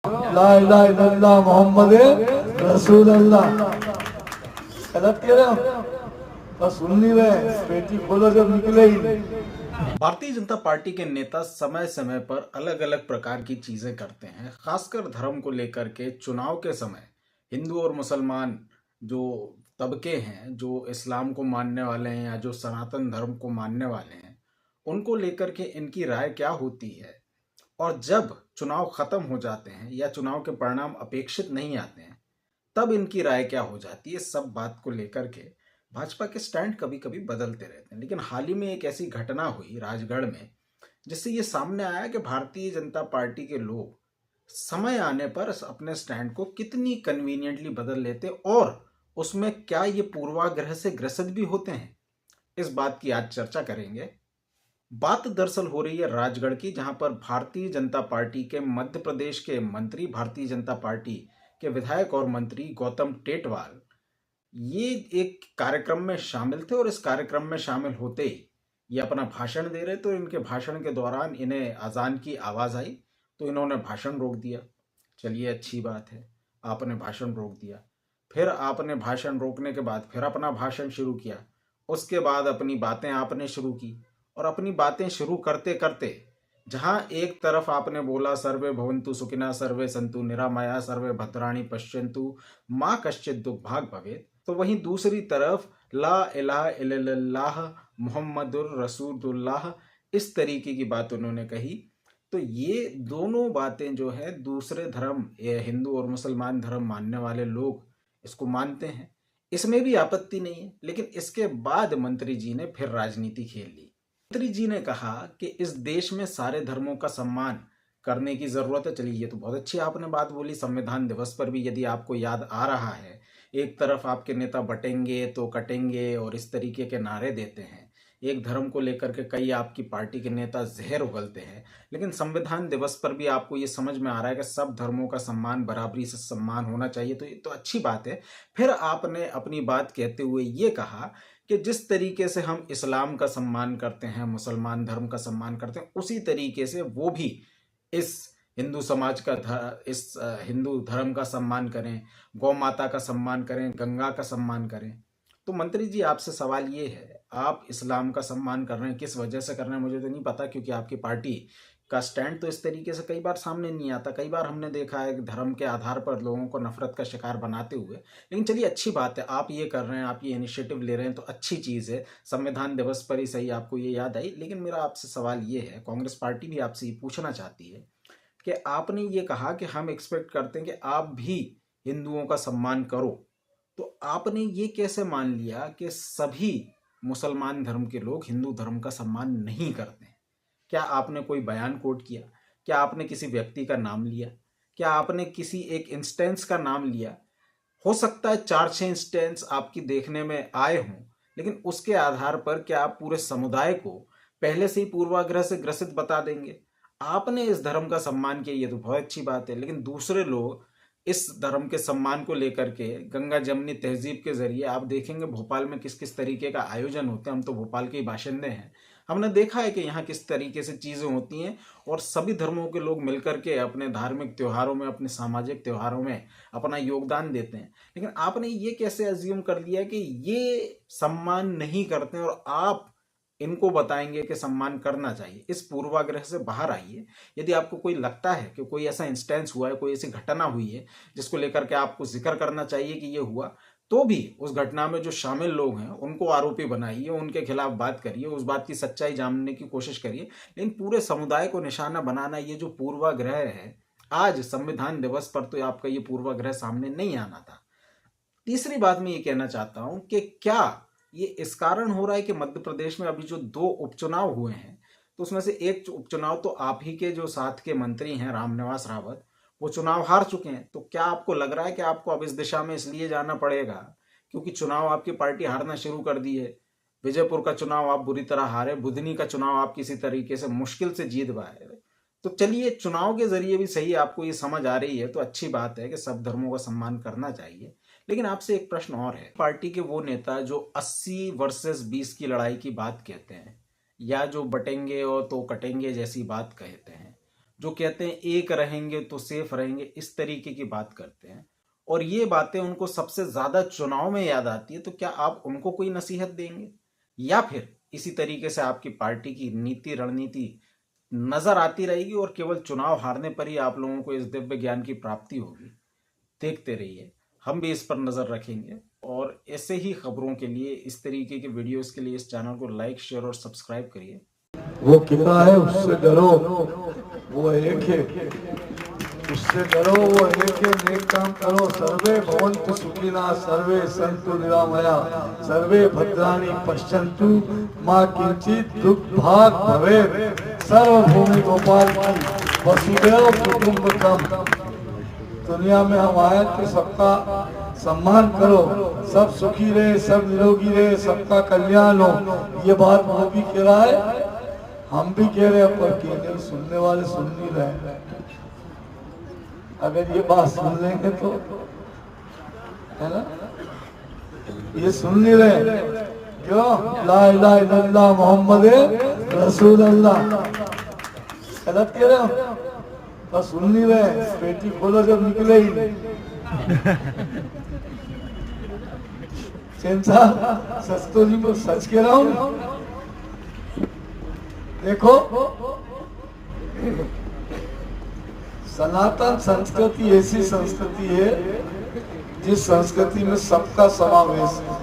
ला इलाहा इल्लल्लाह मोहम्मद रसूलुल्लाह। गलत कह रहे हो? बस सुन नहीं रहे, पेटी खोलो जब निकले ही। भारतीय जनता पार्टी के नेता समय समय पर अलग अलग प्रकार की चीजें करते हैं, खासकर धर्म को लेकर के। चुनाव के समय हिंदू और मुसलमान जो तबके हैं, जो इस्लाम को मानने वाले हैं या जो सनातन धर्म को मानने वाले हैं, उनको लेकर के इनकी राय क्या होती है। और जब चुनाव खत्म हो जाते हैं या चुनाव के परिणाम अपेक्षित नहीं आते हैं, तब इनकी राय क्या हो जाती है। सब बात को लेकर के भाजपा के स्टैंड कभी कभी बदलते रहते हैं। लेकिन हाल ही में एक ऐसी घटना हुई राजगढ़ में, जिससे ये सामने आया कि भारतीय जनता पार्टी के लोग समय आने पर अपने स्टैंड को कितनी कन्वीनियंटली बदल लेते, और उसमें क्या ये पूर्वाग्रह से ग्रसित भी होते हैं। इस बात की आज चर्चा करेंगे। बात दरअसल हो रही है राजगढ़ की, जहां पर भारतीय जनता पार्टी के मध्य प्रदेश के मंत्री, भारतीय जनता पार्टी के विधायक और मंत्री गौतम टेटवाल ये एक कार्यक्रम में शामिल थे। और इस कार्यक्रम में शामिल होते ही ये अपना भाषण दे रहे, तो इनके भाषण के दौरान इन्हें अजान की आवाज़ आई, तो इन्होंने भाषण रोक दिया। चलिए, अच्छी बात है, आपने भाषण रोक दिया। फिर आपने भाषण रोकने के बाद फिर अपना भाषण शुरू किया। उसके बाद अपनी बातें आपने शुरू की, और अपनी बातें शुरू करते करते जहां एक तरफ आपने बोला सर्वे भवन्तु सुखिनः सर्वे सन्तु निरामया सर्वे भद्राणि पश्यन्तु माँ कश्चित् दुर्भाग् भवेत्, तो वहीं दूसरी तरफ ला इलाहा इल्लल्लाह मुहम्मदुर रसूलुल्लाह, इस तरीके की बात उन्होंने कही। तो ये दोनों बातें जो है, दूसरे धर्म, हिंदू और मुसलमान धर्म मानने वाले लोग इसको मानते हैं, इसमें भी आपत्ति नहीं है। लेकिन इसके बाद मंत्री जी ने फिर राजनीति खेल ली। मंत्री जी ने कहा कि इस देश में सारे धर्मों का सम्मान करने की जरूरत है। चलिए, ये तो बहुत अच्छी आपने बात बोली। संविधान दिवस पर भी यदि आपको याद आ रहा है, एक तरफ आपके नेता बटेंगे तो कटेंगे और इस तरीके के नारे देते हैं, एक धर्म को लेकर के कई आपकी पार्टी के नेता जहर उगलते हैं। लेकिन संविधान दिवस पर भी आपको ये समझ में आ रहा है कि सब धर्मों का सम्मान, बराबरी से सम्मान होना चाहिए, तो ये तो अच्छी बात है। फिर आपने अपनी बात कहते हुए ये कहा कि जिस तरीके से हम इस्लाम का सम्मान करते हैं, मुसलमान धर्म का सम्मान करते हैं, उसी तरीके से वो भी इस हिंदू समाज का इस हिंदू धर्म का सम्मान करें, गौ माता का सम्मान करें, गंगा का सम्मान करें। तो मंत्री जी, आपसे सवाल ये है, आप इस्लाम का सम्मान कर रहे हैं, किस वजह से कर रहे हैं मुझे तो नहीं पता, क्योंकि आपकी पार्टी का स्टैंड तो इस तरीके से कई बार सामने नहीं आता। कई बार हमने देखा है कि धर्म के आधार पर लोगों को नफरत का शिकार बनाते हुए। लेकिन चलिए, अच्छी बात है, आप ये कर रहे हैं, आप ये इनिशिएटिव ले रहे हैं, तो अच्छी चीज़ है। संविधान दिवस पर ही सही आपको ये याद आई। लेकिन मेरा आपसे सवाल ये है, कांग्रेस पार्टी भी आपसे ये पूछना चाहती है कि आपने ये कहा कि हम एक्सपेक्ट करते हैं कि आप भी हिंदुओं का सम्मान करो, तो आपने ये कैसे मान लिया कि सभी मुसलमान धर्म के लोग हिंदू धर्म का सम्मान नहीं करते हैं? क्या आपने कोई बयान कोट किया? क्या आपने किसी व्यक्ति का नाम लिया? क्या आपने किसी एक इंस्टेंस का नाम लिया? हो सकता है 4-6 इंस्टेंस आपकी देखने में आए हों, लेकिन उसके आधार पर क्या आप पूरे समुदाय को पहले से ही पूर्वाग्रह से ग्रसित बता देंगे? आपने इस धर्म का सम्मान किया, ये तो बहुत अच्छी बात है। लेकिन दूसरे लोग इस धर्म के सम्मान को लेकर के गंगा जमनी तहजीब के जरिए, आप देखेंगे भोपाल में किस किस तरीके का आयोजन होते हैं। हम तो भोपाल के ही बाशिंदे हैं, हमने देखा है कि यहाँ किस तरीके से चीज़ें होती हैं। और सभी धर्मों के लोग मिलकर के अपने धार्मिक त्योहारों में, अपने सामाजिक त्योहारों में अपना योगदान देते हैं। लेकिन आपने ये कैसे अज्यूम कर लिया कि ये सम्मान नहीं करते हैं और आप इनको बताएंगे कि सम्मान करना चाहिए? इस पूर्वाग्रह से बाहर आइए। यदि आपको कोई लगता है कि कोई ऐसा इंस्टेंस हुआ है, कोई ऐसी घटना हुई है जिसको लेकर के आपको जिक्र करना चाहिए कि ये हुआ, तो भी उस घटना में जो शामिल लोग हैं उनको आरोपी बनाइए, उनके खिलाफ बात करिए, उस बात की सच्चाई जानने की कोशिश करिए। लेकिन पूरे समुदाय को निशाना बनाना, ये जो पूर्वाग्रह है, आज संविधान दिवस पर तो आपका ये पूर्वाग्रह सामने नहीं आना था। तीसरी बात मैं ये कहना चाहता हूं कि क्या ये इस कारण हो रहा है कि मध्य प्रदेश में अभी जो 2 उपचुनाव हुए हैं, तो उसमें से एक उपचुनाव तो आप ही के जो साथ के मंत्री हैं रामनिवास रावत, वो चुनाव हार चुके हैं। तो क्या आपको लग रहा है कि आपको अब इस दिशा में इसलिए जाना पड़ेगा क्योंकि चुनाव आपकी पार्टी हारना शुरू कर दी है? विजयपुर का चुनाव आप बुरी तरह हारे, बुधनी का चुनाव आप किसी तरीके से मुश्किल से जीत पाए। तो चलिए, चुनाव के जरिए भी सही आपको ये समझ आ रही है, तो अच्छी बात है कि सब धर्मों का सम्मान करना चाहिए। लेकिन आपसे एक प्रश्न और है, पार्टी के वो नेता जो 80 वर्सेस 20 की लड़ाई की बात कहते हैं, या जो बटेंगे और तो कटेंगे जैसी बात कहते हैं, जो कहते हैं एक रहेंगे तो सेफ रहेंगे, इस तरीके की बात करते हैं और ये बातें उनको सबसे ज्यादा चुनाव में याद आती है, तो क्या आप उनको कोई नसीहत देंगे या फिर इसी तरीके से आपकी पार्टी की नीति रणनीति नजर आती रहेगी और केवल चुनाव हारने पर ही आप लोगों को इस दिव्य ज्ञान की प्राप्ति होगी? देखते रहिए, हम भी इस पर नजर रखेंगे और ऐसे ही खबरों के लिए, इस तरीके के वीडियोस के लिए इस चैनल को लाइक, शेयर और सब्सक्राइब करिए। वो कितना है उससे डरो, वो एक है, उससे डरो, वो एक है, नेक काम करो। सर्वे भवन्तु सुखिनः, सर्वे सन्तु निरामया, सर्वे भद्राणि पश्यन्तु, मा किंचित दुर्भाग् भवेत्। सर्वभूमि गोपाल की वसुदेव कुटुम्बकम। दुनिया में हम आए तो सबका सम्मान करो, सब सुखी रहे, सब निरोगी रहे, सबका कल्याण हो। ये बात वो भी कह रहा है, हम भी कह रहे हैं, पर नहीं सुनने वाले सुन नहीं रहे। अगर ये बात सुन लेंगे तो, है ना, ये सुन नहीं रहे। क्यों? ला इलाहा इल्लल्लाह मोहम्मद रसूलुल्लाह। गलत कह रहे हो, बस सुन नहीं रहे। पेटी खोलो जब निकले ही सच तो नहीं, सच कह रहा हूं। देखो, सनातन संस्कृति ऐसी संस्कृति है जिस संस्कृति में सबका समावेश है।